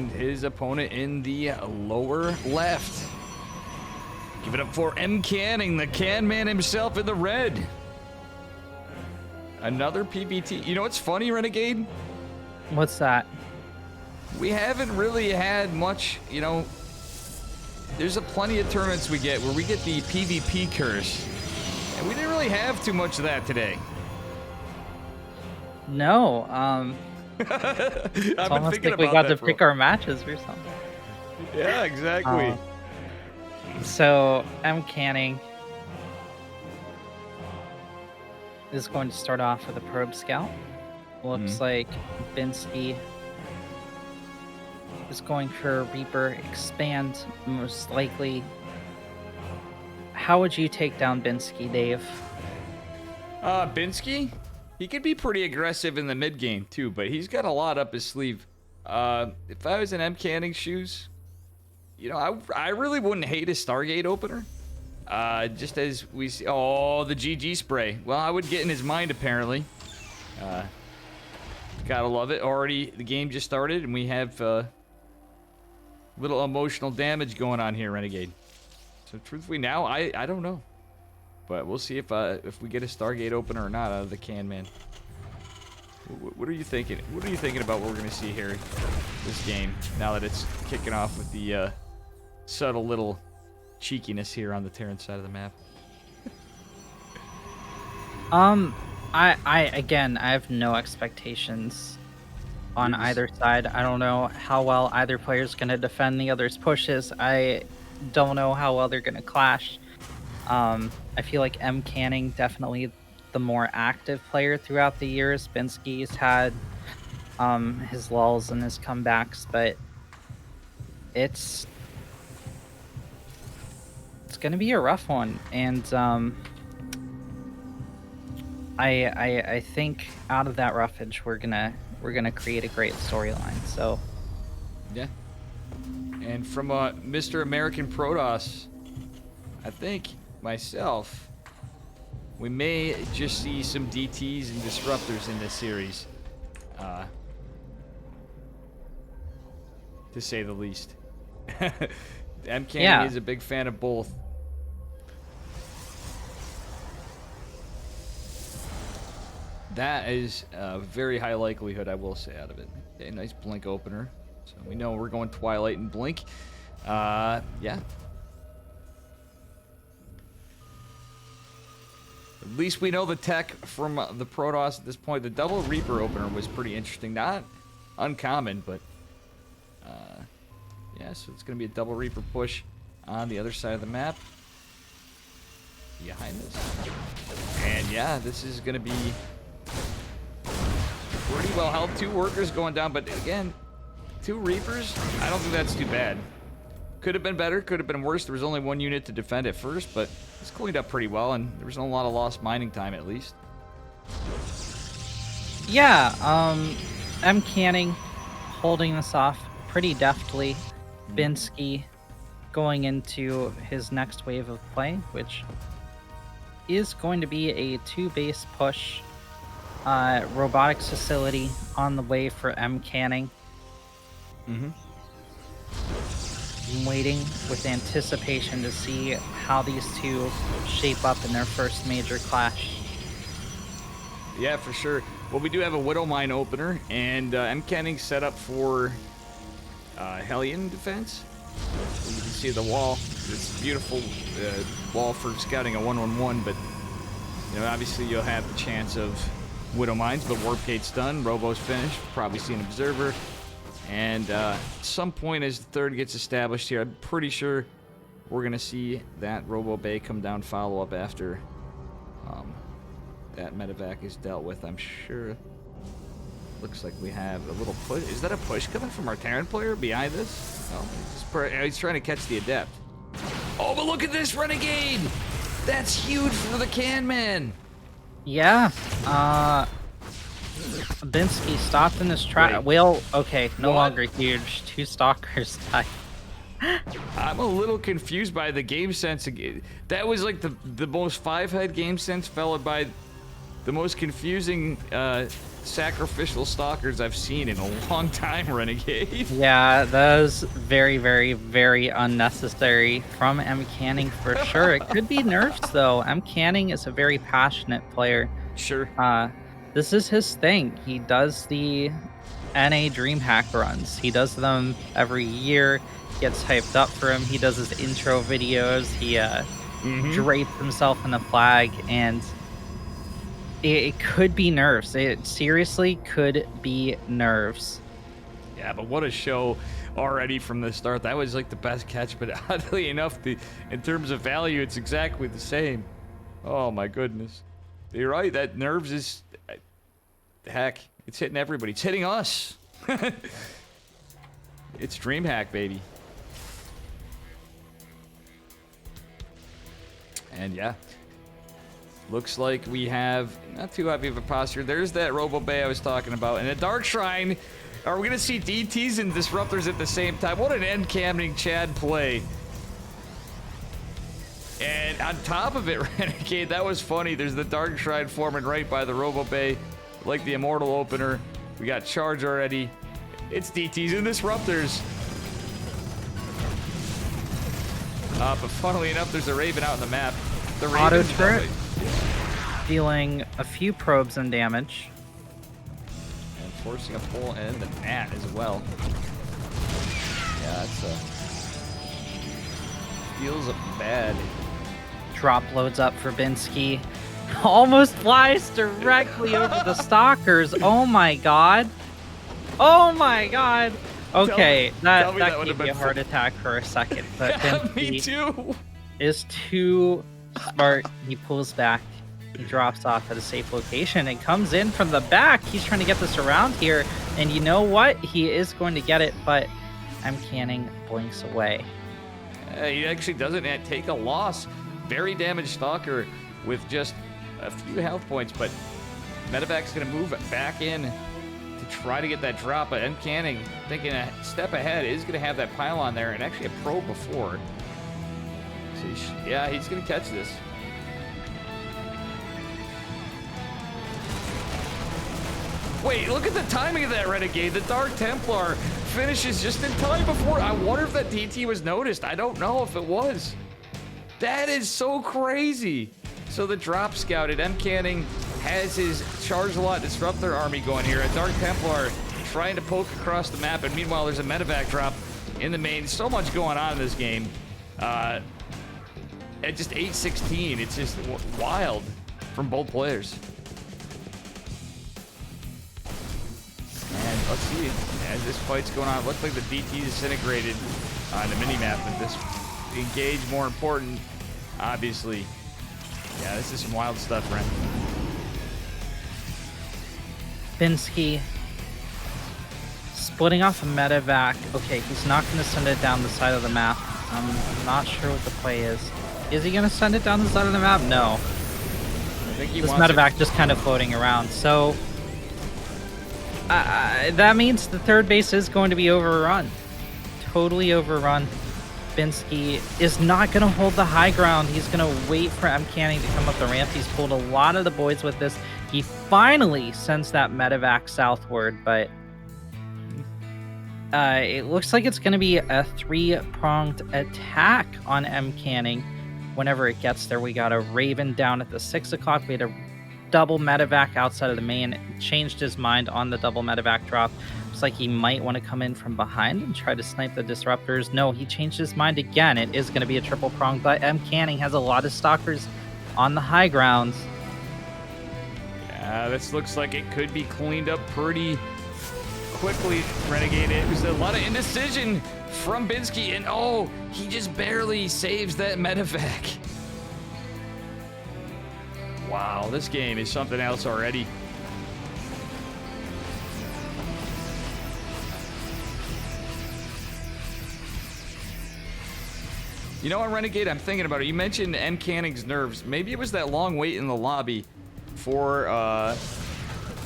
and his opponent in the lower left. Give it up for MCanning, the can man himself in the red. Another PBT. You know what's funny, Renegade? What's that? We haven't really had much, you know, there's plenty of tournaments we get where we get the PvP curse. And we didn't really have too much of that today. No, I've it's been almost thinking like we about got that to for pick our matches or something. Yeah, exactly. So MCanning is going to start off with a probe scout. Looks like Binski is going for a Reaper expand, most likely. How would you take down Binski, Dave? Binski? He could be pretty aggressive in the mid game too, but he's got a lot up his sleeve. If I was in MCanning's shoes, you know, I really wouldn't hate a Stargate opener. Just as we see, oh, the GG spray. Well, I would get in his mind apparently. Gotta love it. Already, the game just started, and we have little emotional damage going on here, Renegade. So truthfully, now I don't know, but we'll see if we get a Stargate opener or not out of the can man. What are you thinking? What are you thinking about what we're gonna see here this game now that it's kicking off with the subtle little cheekiness here on the Terran side of the map? Again, I have no expectations on either side. I don't know how well either player's going to defend the other's pushes. I don't know how well they're going to clash. I feel like MCanning definitely the more active player throughout the years. Binski's had his lulls and his comebacks, but it's going to be a rough one, and I think out of that roughage we're gonna create a great storyline. So yeah. And from Mr. American Protoss, I think myself, we may just see some DTs and disruptors in this series, to say the least. MCanning is a big fan of both. That is a very high likelihood, I will say, out of it. Okay, nice blink opener. So we know we're going Twilight and blink. Yeah. At least we know the tech from the Protoss at this point. The double Reaper opener was pretty interesting. Not uncommon, but yeah, so it's going to be a double Reaper push on the other side of the map. Behind this. And yeah, this is going to be pretty well held. 2 workers going down, but again, 2 Reapers, I don't think that's too bad. Could have been better, could have been worse. There was only 1 unit to defend at first, but it's cleaned up pretty well, and there was not a lot of lost mining time at least. Yeah, MCanning holding this off pretty deftly. Binski going into his next wave of play, which is going to be a 2-base push. Robotics facility on the way for MCanning. I'm waiting with anticipation to see how these two shape up in their first major clash. Yeah, for sure. Well, we do have a Widow Mine opener, and MCanning set up for Hellion defense. So you can see the wall. It's a beautiful wall for scouting a 1-1-1, but you know, obviously you'll have the chance of Widow Mines, but Warp Gate's done, Robo's finished, probably see an Observer, and at some point as the third gets established here, I'm pretty sure we're going to see that Robo Bay come down, follow up after that medevac is dealt with, I'm sure. Looks like we have a little push. Is that a push coming from our Terran player behind this? Oh, he's trying to catch the Adept. Oh, but look at this Renegade! That's huge for the can man! Yeah, Binski stopped in his track. Well, okay, no longer huge. 2 stalkers died. I'm a little confused by the game sense. That was like the most 5-head game sense, followed by the most confusing sacrificial stalkers I've seen in a long time, Renegade. Yeah, that was very, very, very unnecessary from MCanning for sure. It could be nerfs though. MCanning is a very passionate player. Sure. This is his thing. He does the NA DreamHack runs. He does them every year. Gets hyped up for him. He does his intro videos. He drapes himself in the flag, and it could be nerfs. It seriously could be nerfs. Yeah, but what a show already from the start. That was like the best catch, but oddly enough, in terms of value, it's exactly the same. Oh my goodness. You're right, that nerves is... Heck, it's hitting everybody. It's hitting us. It's DreamHack, baby. And yeah, looks like we have not too heavy of a posture. There's that Robo Bay I was talking about. And a Dark Shrine. Are we going to see DTs and Disruptors at the same time? What an MCanning Chad play. And on top of it, Renegade, that was funny. There's the Dark Shrine forming right by the Robo Bay. Like the Immortal opener. We got Charge already. It's DTs and Disruptors. But funnily enough, there's a Raven out on the map. The Auto Raven's turret, dealing a few probes and damage. And forcing a pull and the Nat as well. Yeah, that's feels bad. Drop loads up for Binski. Almost flies directly over the stalkers. Oh my god. Oh my god. Okay, that gave me a heart attack for a second. But Me too. Is too smart. He pulls back. He drops off at a safe location and comes in from the back. He's trying to get this around here. And you know what? He is going to get it, but MCanning blinks away. He actually doesn't take a loss. Very damaged Stalker with just a few health points, but Medevac's going to move back in to try to get that drop. But MCanning, thinking a step ahead, is going to have that pylon there and actually a probe before. So yeah, he's going to catch this. Wait, look at the timing of that, Renegade. The Dark Templar finishes just in time before. I wonder if that DT was noticed. I don't know if it was. That is so crazy. So the drop scouted. MCanning has his Charge a Lot Disruptor army going here. A Dark Templar trying to poke across the map, and meanwhile there's a Medevac drop in the main. So much going on in this game. At just 8-16, it's just wild from both players. And let's see, as this fight's going on, it looks like the DT disintegrated on the minimap, but this engage more important, obviously. Yeah, this is some wild stuff, Ren. Binski splitting off a Medevac. Okay, he's not going to send it down the side of the map. I'm not sure what the play is. Is he going to send it down the side of the map? No. I think he this wants Medevac just kind of floating around. So that means the third base is going to be overrun. Totally overrun. Binski is not going to hold the high ground. He's going to wait for MCanning to come up the ramp. He's pulled a lot of the boys with this. He finally sends that Medevac southward, but it looks like it's going to be a three-pronged attack on MCanning. Whenever it gets there, we got a Raven down at the 6 o'clock. We had a double Medevac outside of the main. Changed his mind on the double Medevac drop. Looks like he might want to come in from behind and try to snipe the Disruptors. No, he changed his mind again. It is going to be a triple prong, but MCanning has a lot of stalkers on the high grounds. Yeah, this looks like it could be cleaned up pretty quickly, Renegade. It was a lot of indecision from Binski, and oh, he just barely saves that Medevac. Wow, this game is something else already. You know what, Renegade? I'm thinking about it. You mentioned MCanning's nerves. Maybe it was that long wait in the lobby for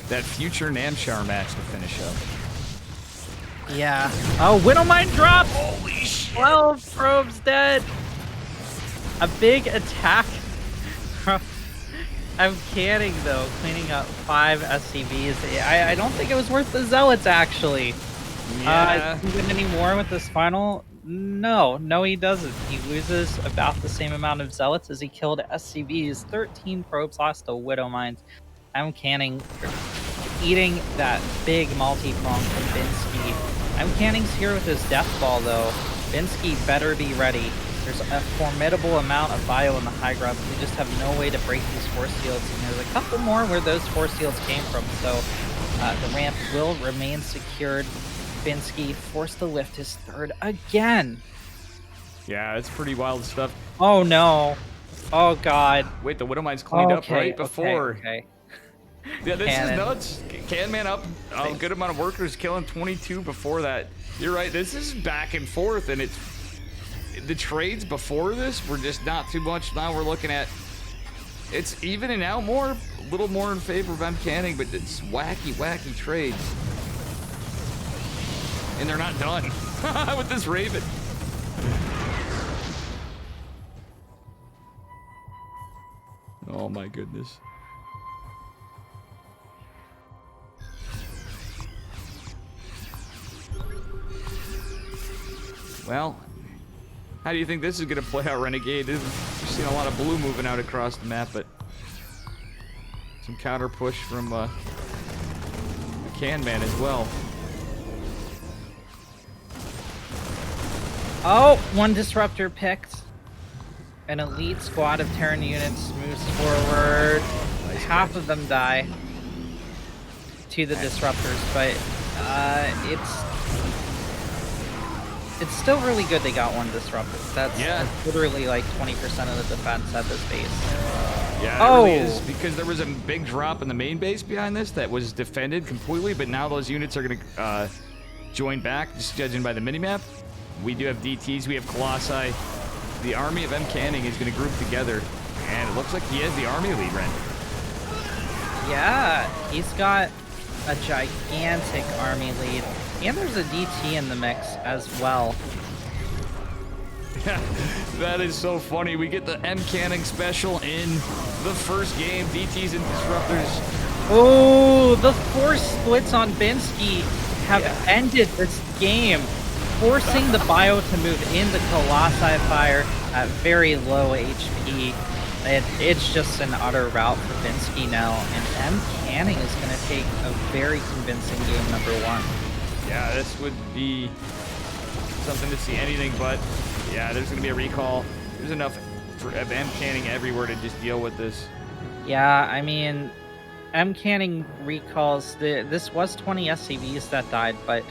that future Namchar match to finish up. Yeah. Oh, Widowmine drop! Holy shit! 12 probes dead! A big attack from MCanning though, cleaning up 5 SCVs. I don't think it was worth the Zealots actually. Yeah. Does he win any more with this final? No, he doesn't. He loses about the same amount of Zealots as he killed SCVs. 13 probes lost to Widow Mines. MCanning eating that big multi-prong from Binski. MCanning's here with his Death Ball though. Binski better be ready. There's a formidable amount of bio in the high ground. We just have no way to break these force fields. And there's a couple more where those force fields came from. So the ramp will remain secured. Binski forced to lift his third again. Yeah, it's pretty wild stuff. Oh no. Oh god. Wait, the Widow Mine's cleaned up right before. Okay. Yeah, this Cannon. is nuts. Can man up. A good amount of workers killing 22 before that. You're right. This is back and forth, and it's the trades before this were just not too much. Now we're looking at it's evening out more, a little more in favor of MCanning, but it's wacky trades, and they're not done with this Raven. Oh my goodness. Well, how do you think this is going to play out, Renegade? We've seen a lot of blue moving out across the map, but some counter push from the Can Man as well. Oh, one disruptor picked. An elite squad of Terran units moves forward. Half of them die to the disruptors, but it's still really good they got one disruptor. That's literally like 20% of the defense at this base. Yeah, it really is, because there was a big drop in the main base behind this that was defended completely, but now those units are going to join back, just judging by the minimap. We do have DTs, we have Colossi. The army of MCanning is going to group together, and it looks like he has the army lead, Ren. Yeah, he's got a gigantic army lead. And there's a DT in the mix as well. That is so funny. We get the MCanning special in the first game. DTs and disruptors. Oh, the force splits on Binski have ended this game, forcing the bio to move into Colossi Fire at very low HP. It's just an utter rout for Binski now, and MCanning is going to take a very convincing game number 1. Yeah, this would be something to see anything but. Yeah, there's going to be a recall. There's enough for MCanning everywhere to just deal with this. Yeah, I mean, MCanning recalls. This was 20 SCVs that died, but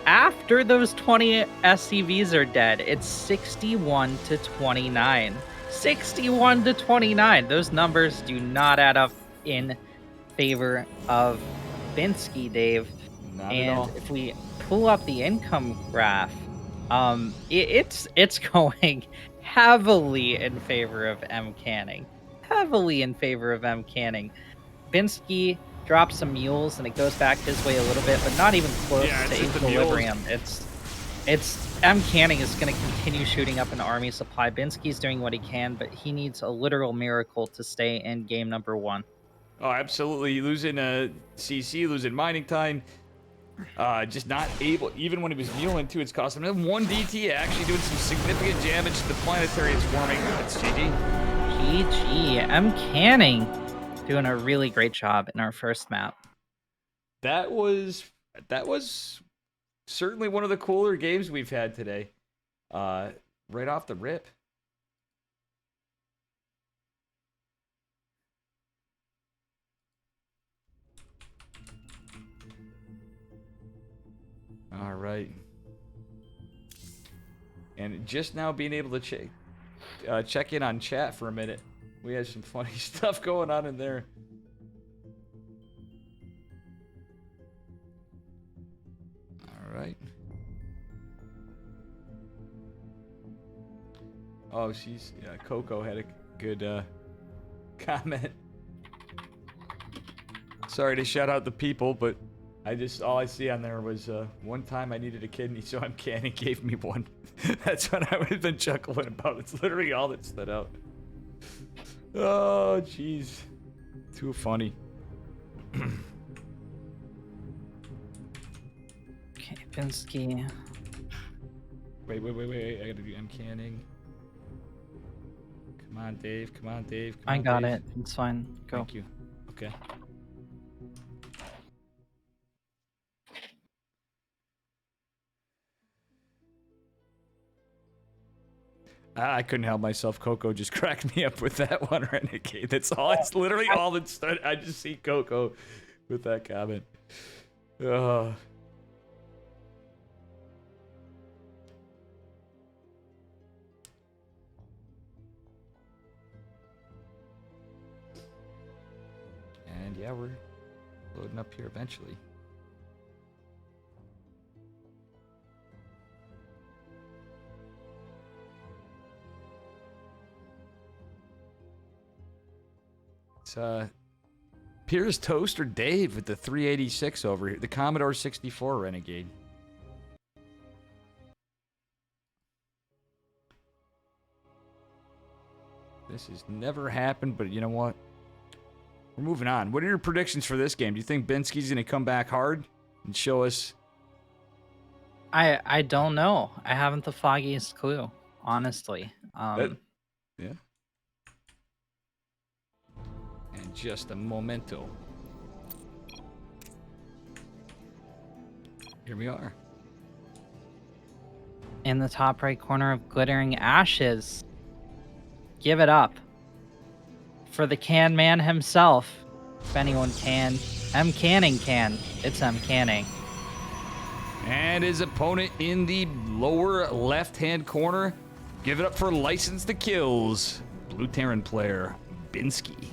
after those 20 SCVs are dead, it's 61 to 29. 61 to 29. Those numbers do not add up in favor of Binski, Dave. Not at all. If we pull up the income graph, it's going heavily in favor of MCanning. Heavily in favor of MCanning. Binski drops some mules and it goes back his way a little bit, but not even close to equilibrium. It's MCanning is going to continue shooting up an army supply. Binski's doing what he can, but he needs a literal miracle to stay in game number 1. Oh, absolutely. Losing CC, losing mining time. Just not able, even when he was muling too, it's costing him 1 DT, actually doing some significant damage to the planetary it's forming. It's GG. GG. MCanning doing a really great job in our first map. That was certainly one of the cooler games we've had today. Right off the rip. All right. And just now being able to check in on chat for a minute. We had some funny stuff going on in there. All right. Oh, Coco had a good comment. Sorry to shout out the people, but all I see on there was one time I needed a kidney, so MCanning gave me one. That's what I would have been chuckling about. It's literally all that stood out. Oh, jeez. Too funny. Okay, Binski. Wait. I gotta do MCanning. Come on, Dave. Come on, Dave. Come I on, got Dave. it. It's fine. Go. Thank you. Okay. I couldn't help myself. Coco just cracked me up with that one, Renegade. That's all. It's literally all that started. I just see Coco with that comment. Ugh. And yeah, we're loading up here eventually. It's Piers Toast or Dave with the 386 over here. The Commodore 64 Renegade. This has never happened, but you know what? We're moving on. What are your predictions for this game? Do you think Binski's going to come back hard and show us? I don't know. I haven't the foggiest clue, honestly. Yeah. And just a momento. Here we are. In the top right corner of Glittering Ashes. Give it up for the can man himself. If anyone can. MCanning can. It's MCanning. And his opponent in the lower left-hand corner. Give it up for License to Kills. Blue Terran player, Binski.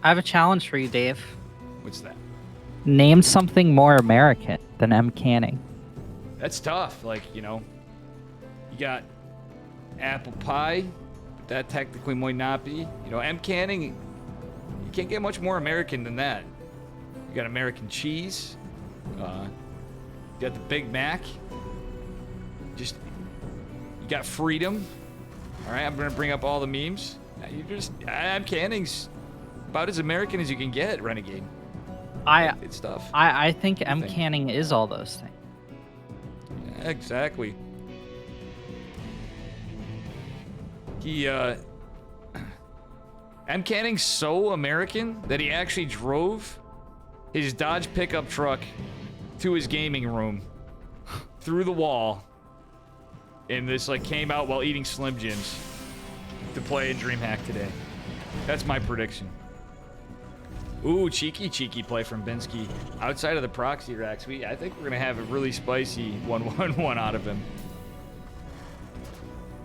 I have a challenge for you, Dave. What's that? Name something more American than MCanning. That's tough. Like, you know, you got apple pie. But that technically might not be. You know, MCanning, you can't get much more American than that. You got American cheese. You got the Big Mac. You got freedom. All right, I'm gonna bring up all the memes. MCanning's about as American as you can get, Renegade. It's tough. I think MCanning is all those things. Yeah, exactly. MCanning's so American that he actually drove his Dodge pickup truck to his gaming room through the wall, and this came out while eating Slim Jims to play in DreamHack today. That's my prediction. Ooh, cheeky play from Binski. Outside of the proxy racks, I think we're gonna have a really spicy 1-1-1 out of him.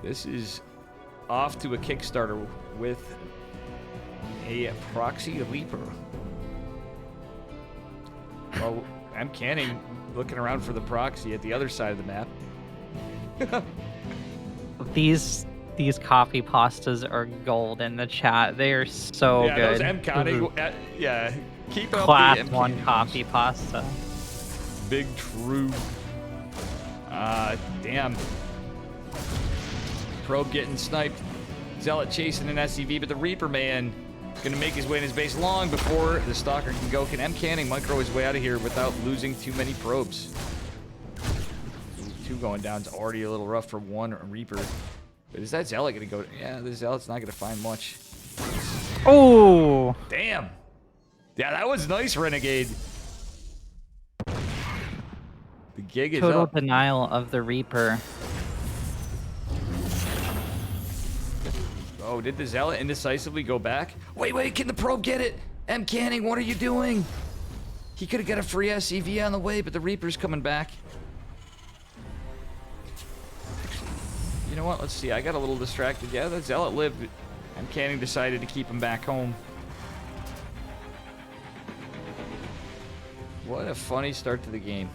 This is off to a Kickstarter with a proxy leaper. Well, MCanning looking around for the proxy at the other side of the map. These coffee pastas are gold in the chat. They are so good. Those MCanning, yeah, keep up Class the MCanning. 1 coffee pasta. Big true. Damn. Probe getting sniped. Zealot chasing an SCV, but the Reaper man gonna make his way in his base long before the Stalker can go. Can MCanning micro his way out of here without losing too many probes? 2 going down is already a little rough for 1 Reaper. But is that Zealot gonna go? Yeah, the Zealot's not gonna find much. Oh! Damn. Yeah, that was nice, Renegade. The gig is Total up. denial of the Reaper. Oh, did the Zealot indecisively go back? Wait, can the probe get it? MCanning, what are you doing? He could have got a free SCV on the way, but the Reaper's coming back. You know what? Let's see. I got a little distracted. Yeah, the Zealot lived. MCanning decided to keep him back home. What a funny start to the game.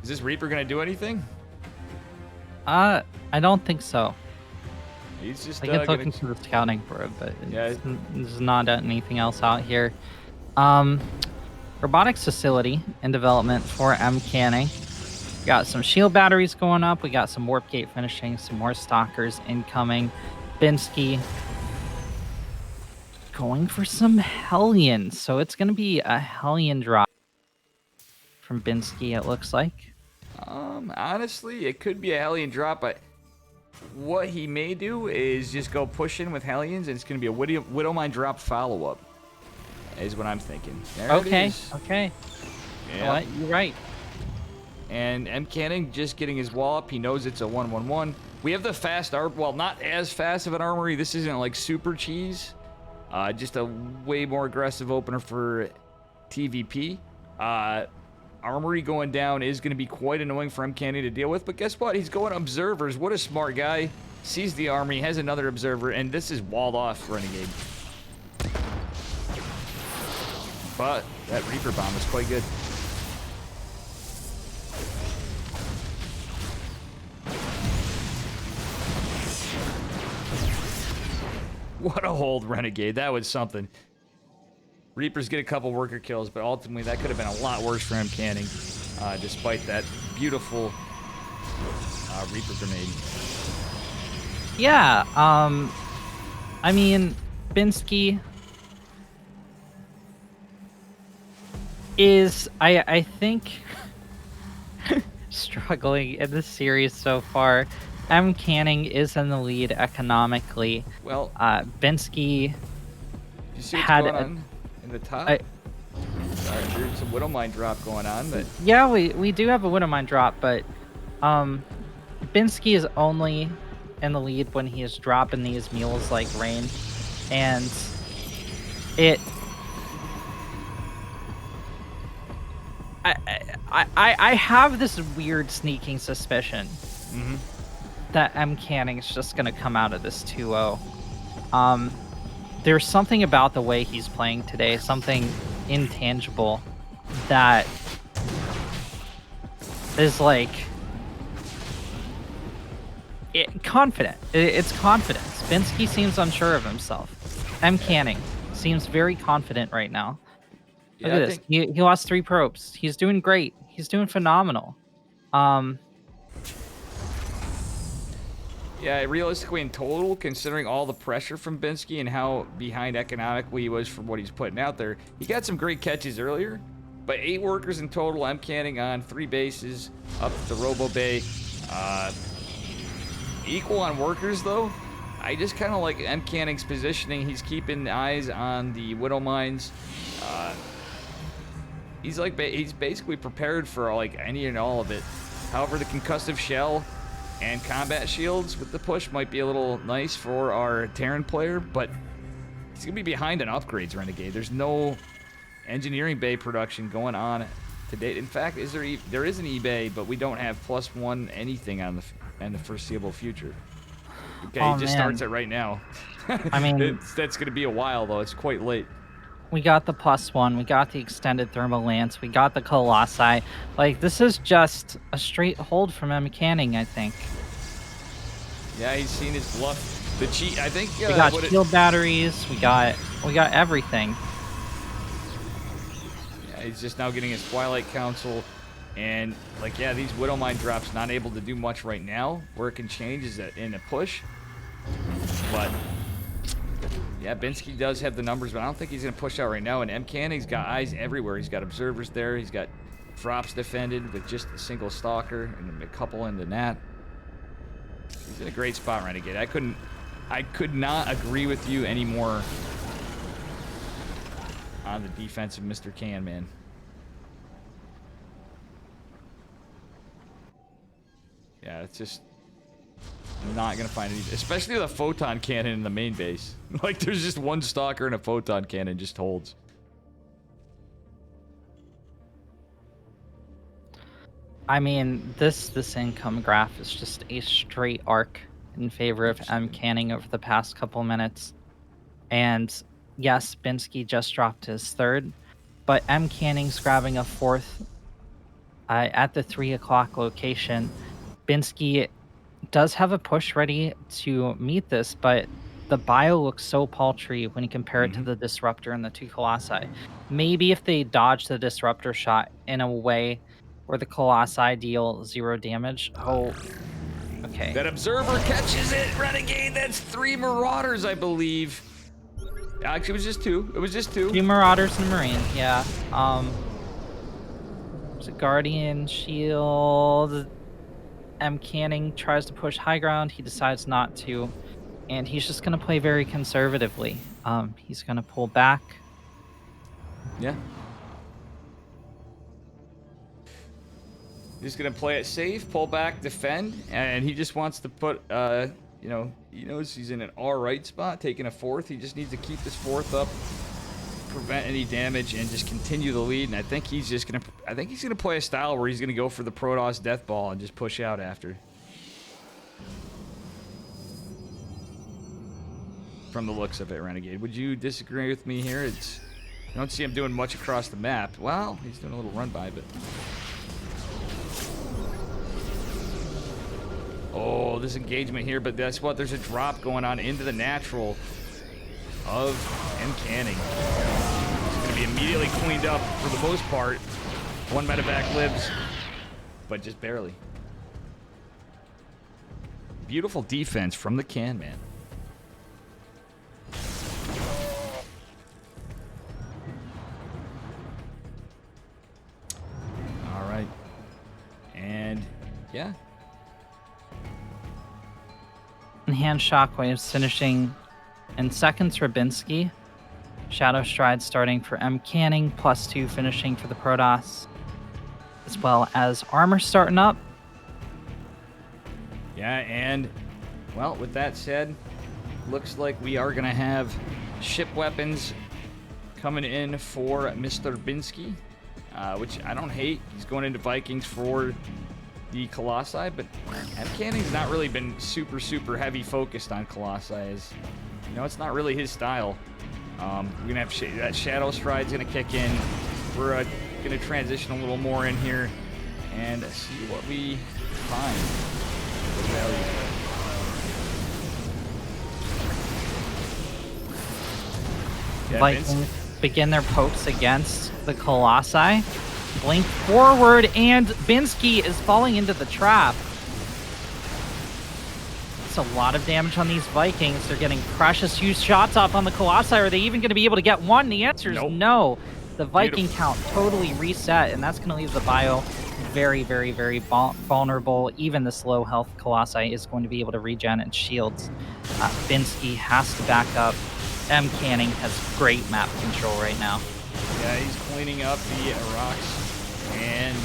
Is this Reaper gonna do anything? I don't think so. He's just I guess looking to the scouting for it, but Yeah. there's not anything else out here. Robotics facility in development for MCanning. Got some shield batteries going up. We got some warp gate finishing, some more stalkers incoming. Binski going for some Hellions. So it's going to be a Hellion drop from Binski, it looks like. Honestly, it could be a Hellion drop, but what he may do is just go push in with Hellions, and it's going to be a Widowmine drop follow-up, is what I'm thinking. There Okay, it is. okay. Yeah. You know what? You're right. And MCanning just getting his wall up. He knows it's a 1-1-1. We have the fast well, not as fast of an armory. This isn't like super cheese. Just a way more aggressive opener for TVP. Armory going down is going to be quite annoying for MCanning to deal with, but guess what? He's going observers. What a smart guy. Sees the army, has another observer, and this is walled off Renegade. But that Reaper bomb was quite good. What a hold, Renegade. That was something. Reapers get a couple worker kills, but ultimately that could have been a lot worse for MCanning, despite that beautiful Reaper grenade. Yeah, I mean, Binski is, I think, struggling in this series so far. MCanning is in the lead economically. Well, Binski you see what's had going on in the top? Sorry, there's a Widowmine drop going on, but yeah, we do have a Widowmine drop, but Binski is only in the lead when he is dropping these mules like rain, and I have this weird sneaking suspicion that MCanning is just gonna come out of this 2-0. There's something about the way he's playing today, something intangible that is like confident. It's confidence. Binski seems unsure of himself. MCanning seems very confident right now. Look at this. He lost 3 probes. He's doing great. He's doing phenomenal. yeah, realistically in total, considering all the pressure from Binski and how behind economically he was from what he's putting out there, he got some great catches earlier, but 8 workers in total, MCanning on 3 bases, up the Robo Bay. Equal on workers, though. I just kind of like MCanning's positioning. He's keeping eyes on the Widow Mines. He's basically prepared for like any and all of it. However, the concussive shell and combat shields with the push might be a little nice for our Terran player, but he's gonna be behind on upgrades, Renegade. There's no engineering bay production going on to date. In fact, there is an eBay, but we don't have +1 anything on the foreseeable future. Okay, he just starts it right now. I mean, that's gonna be a while though. It's quite late. We got the +1, we got the extended thermal lance, we got the Colossi. Like, this is just a straight hold from MCanning, I think. Yeah, he's seen his bluff. The cheat, I think. We got shield batteries, we got everything. Yeah, he's just now getting his Twilight Council, and like, yeah, these Widowmine drops not able to do much right now. Where it can change is in a push, but. Yeah, Binski does have the numbers, but I don't think he's going to push out right now. And MCanning's got eyes everywhere. He's got observers there. He's got drops defended with just a single stalker and a couple in the nat. He's in a great spot, Renegade. I could not agree with you anymore on the defense of Mr. Can, man. Yeah, it's just not gonna find any, especially with a photon cannon in the main base. Like, there's just one stalker and a photon cannon just holds. I mean, this income graph is just a straight arc in favor of MCanning over the past couple minutes. And yes, Binski just dropped his 3rd, but MCanning's grabbing a 4th at the 3 o'clock location. Binski does have a push ready to meet this, but the bio looks so paltry when you compare it to the Disruptor and the 2 Colossi. Maybe if they dodge the Disruptor shot in a way where the Colossi deal 0 damage. Oh, okay. That Observer catches it. Renegade, that's 3 Marauders, I believe. Actually, it was just 2. It was just 2. 2 Marauders and a Marine, yeah. There's a Guardian Shield. MCanning tries to push high ground. He decides not to. And he's just going to play very conservatively. He's going to pull back. Yeah. He's going to play it safe, pull back, defend, and he just wants to put, you know, he knows he's in an all-right spot, taking a 4th. He just needs to keep this 4th up, prevent any damage, and just continue the lead. And I think he's just going to, I think he's going to play a style where he's going to go for the Protoss Death Ball and just push out after. From the looks of it, Renegade. Would you disagree with me here? It's, I don't see him doing much across the map. Well, he's doing a little run by, but... Oh, this engagement here, but guess what? There's a drop going on into the natural of MCanning. It's going to be immediately cleaned up for the most part. 1 medevac lives, but just barely. Beautiful defense from the Can Man. All right. And, yeah. Hand Shockwaves finishing in seconds for Binski. Shadow Stride starting for MCanning, +2 finishing for the Protoss. As well as Armor starting up. Yeah, and, well, with that said, looks like we are going to have ship weapons coming in for Mr. Binski, which I don't hate. He's going into Vikings for the Colossi, but MCanning's not really been super heavy focused on Colossi. As you know, it's not really his style. We're gonna have that Shadow Stride's gonna kick in. We're gonna transition a little more in here and see what we find. Yeah, Vikings begin their pokes against the Colossi. Blink forward, and Binski is falling into the trap. It's a lot of damage on these Vikings. They're getting precious huge shots off on the Colossi. Are they even going to be able to get one? The answer is no. The Viking count totally reset, and that's going to leave the bio very vulnerable. Even this low health Colossi is going to be able to regen and shields. Binski has to back up. MCanning has great map control right now. Yeah, he's cleaning up the rocks and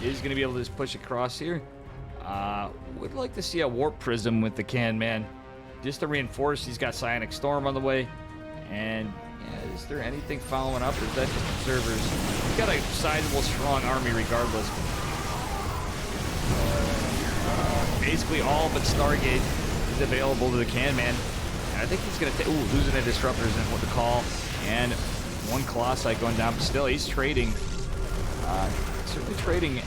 is going to be able to just push across here. Would like to see a Warp Prism with the Can Man, just to reinforce. He's got Psionic Storm on the way. And yeah, is there anything following up, or is that just observers? He's got a sizable, strong army regardless. Basically all but Stargate is available to the Can Man. And I think he's going to take... Ooh, losing a Disruptor isn't what to call. And 1 Colossi going down, but still he's trading. Certainly trading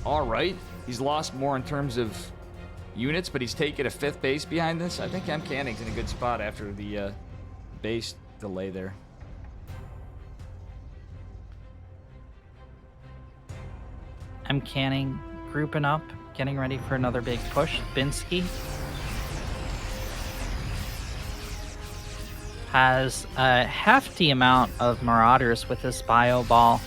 all right. He's lost more in terms of units, but he's taken a 5th base behind this. I think MCanning's in a good spot after the base delay there. MCanning grouping up, getting ready for another big push. Binski has a hefty amount of Marauders with this bio ball.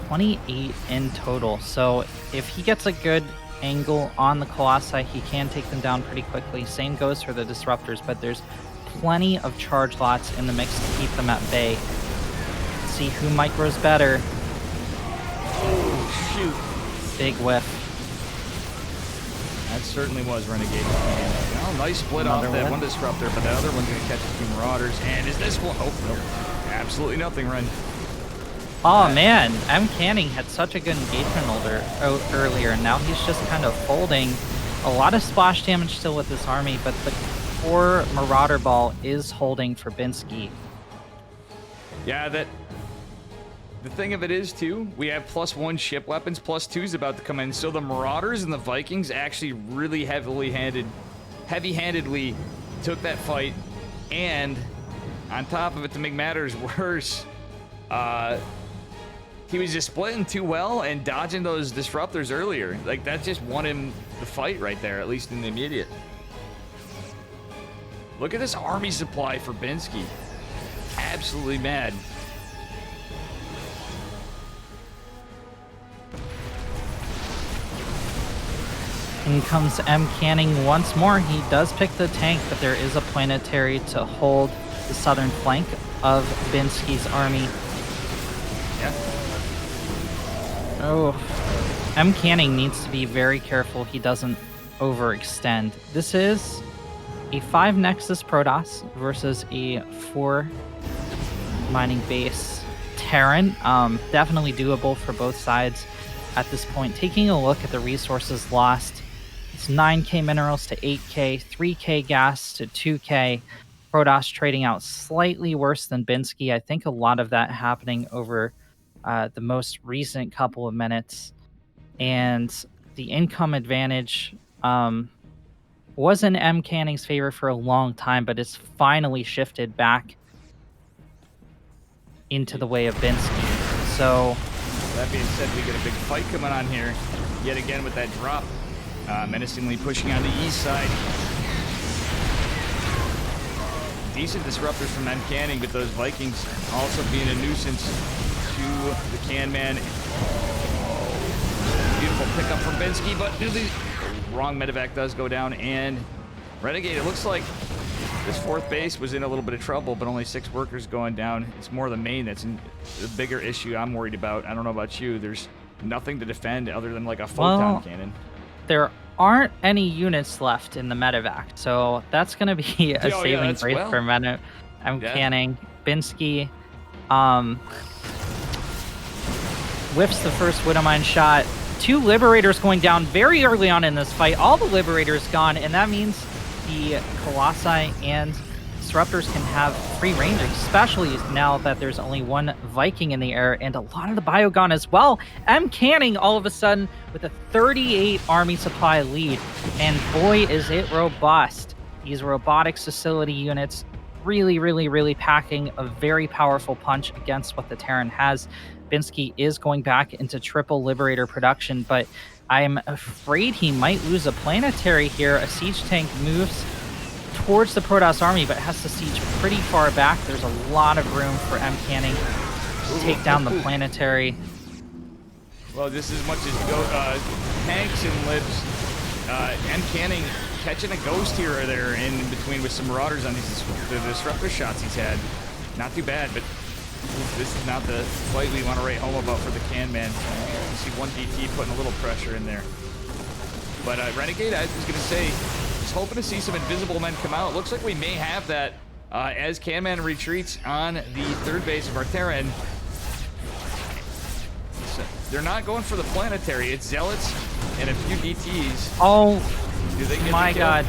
28 in total. So if he gets a good angle on the Colossi, he can take them down pretty quickly. Same goes for the Disruptors, but there's plenty of charge lots in the mix to keep them at bay. Let's see who micros better. Oh, shoot. Big whiff. That certainly was Renegade. Well, nice split off that one Disruptor, but the other one's going to catch a few Marauders. And is this one? Oh, no. Absolutely nothing, Ren. Oh man, MCanning had such a good engagement earlier, and now he's just kind of folding. A lot of splash damage still with this army, but the core Marauder Ball is holding for Binski. Yeah, the thing of it is, too, we have +1 ship weapons, +2 is about to come in, so the Marauders and the Vikings actually really heavy-handedly took that fight, and on top of it, to make matters worse, he was just splitting too well and dodging those disruptors earlier. Like, that just won him the fight right there, at least in the immediate. Look at this army supply for Binski. Absolutely mad. In comes MCanning once more. He does pick the tank, but there is a planetary to hold the southern flank of Binski's army. Yeah. Oh, MCanning needs to be very careful he doesn't overextend. This is a 5 Nexus Protoss versus a 4 mining base Terran. Definitely doable for both sides at this point. Taking a look at the resources lost, it's 9k minerals to 8k, 3k gas to 2k. Protoss trading out slightly worse than Binski. I think a lot of that happening over the most recent couple of minutes. And the income advantage was in MCanning's favor for a long time, but it's finally shifted back into the way of Binski. So, that being said, we get a big fight coming on here yet again with that drop, menacingly pushing on the east side. Decent disruptors from MCanning, but those Vikings also being a nuisance to the Can Man. Beautiful pickup from Binski, but the wrong medevac does go down, and Renegade, it looks like this 4th base was in a little bit of trouble, but only 6 workers going down. It's more the main that's the bigger issue I'm worried about. I don't know about you. There's nothing to defend other than like a photon cannon. There aren't any units left in the medevac, so that's going to be a saving grace for MCanning. Binski whiffs the first Widowmine shot. 2 Liberators going down very early on in this fight. All the Liberators gone, and that means the Colossi and Disruptors can have free range, especially now that there's only 1 Viking in the air, and a lot of the bio gone as well. MCanning all of a sudden with a 38 army supply lead, and boy is it robust. These robotics facility units really packing a very powerful punch against what the Terran has. Binski is going back into triple Liberator production, but I'm afraid he might lose a planetary here. A siege tank moves towards the Protoss army, but has to siege pretty far back. There's a lot of room for MCanning to take down the planetary. Well, just as much as tanks and libs, MCanning catching a ghost here or there in between with some marauders on these the disruptor shots he's had. Not too bad, but this is not the fight we want to write home about for the Can Man. You see 1 DT putting a little pressure in there. But Renegade, I was going to say, just hoping to see some invisible men come out. Looks like we may have that as Can Man retreats on the 3rd base of our Terran. So they're not going for the planetary. It's Zealots and a few DTs. Oh, do they get my God.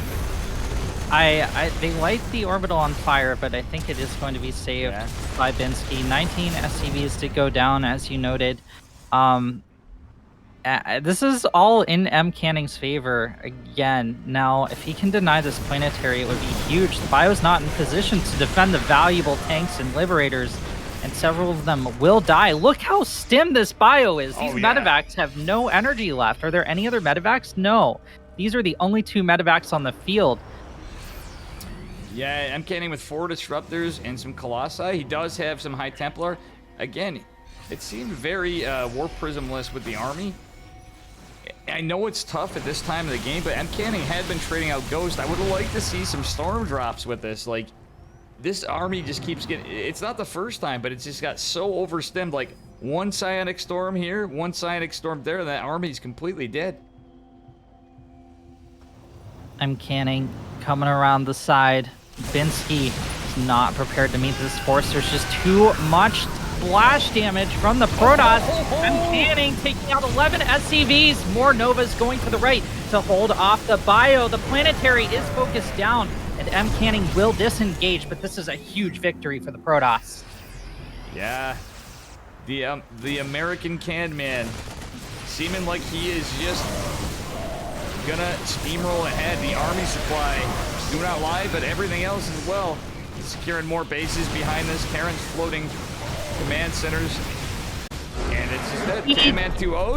They light the orbital on fire, but I think it is going to be saved by Binski. 19 SCVs did go down, as you noted. This is all in MCanning's favor again. Now, if he can deny this planetary, it would be huge. The bio's not in position to defend the valuable tanks and Liberators, and several of them will die. Look how stim this bio is. These medevacs have no energy left. Are there any other medevacs? No. These are the only 2 medevacs on the field. Yeah, MCanning with 4 Disruptors and some Colossi. He does have some High Templar. Again, it seemed very Warp Prism-less with the army. I know it's tough at this time of the game, but MCanning had been trading out Ghost. I would like to see some Storm drops with this. Like, this army just keeps getting... It's not the first time, but it's just got so overstemmed. Like, 1 Psionic Storm here, 1 Psionic Storm there, and that army's completely dead. MCanning coming around the side. Binski is not prepared to meet this force. There's just too much splash damage from the Protoss. MCanning taking out 11 SCVs. More Novas going to the right to hold off the bio. The planetary is focused down, and MCanning will disengage, but this is a huge victory for the Protoss. Yeah. The American Can Man seeming like he is just gonna steamroll ahead. The army supply do not lie, but everything else as well. He's securing more bases behind this. Terran's floating command centers. And it's just dead. K-Man 2-0.